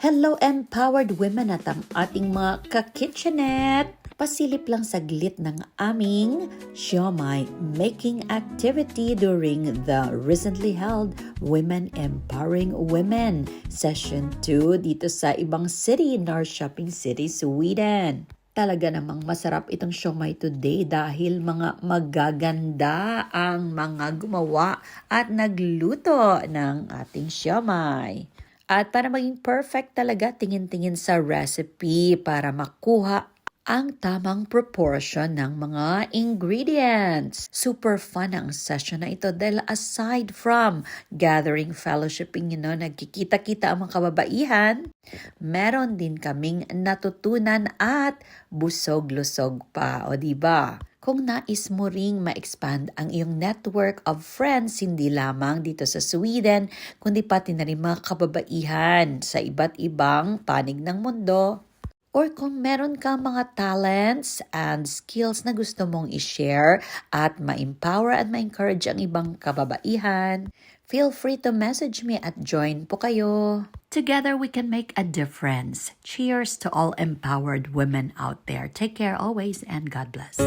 Hello empowered women at ang ating mga ka-kitchenette! Pasilip lang saglit ng aming siomai making activity during the recently held Women Empowering Women Session 2 dito sa ibang city, Norrköping City, Sweden. Talaga namang masarap itong siomai today dahil mga magaganda ang mga gumawa at nagluto ng ating siomai. At para maging perfect talaga, tingin-tingin sa recipe para makuha ang tamang proportion ng mga ingredients. Super fun ang session na ito dahil aside from gathering, fellowshipping, nagkikita-kita ang mga kababaihan, meron din kaming natutunan at busog-lusog pa. O diba? Kung nais mo ring ma-expand ang iyong network of friends, hindi lamang dito sa Sweden, kundi pati na rin mga kababaihan sa iba't ibang panig ng mundo. Or kung meron kang mga talents and skills na gusto mong i-share at ma-empower at ma-encourage ang ibang kababaihan, feel free to message me at join po kayo. Together we can make a difference. Cheers to all empowered women out there. Take care always and God bless.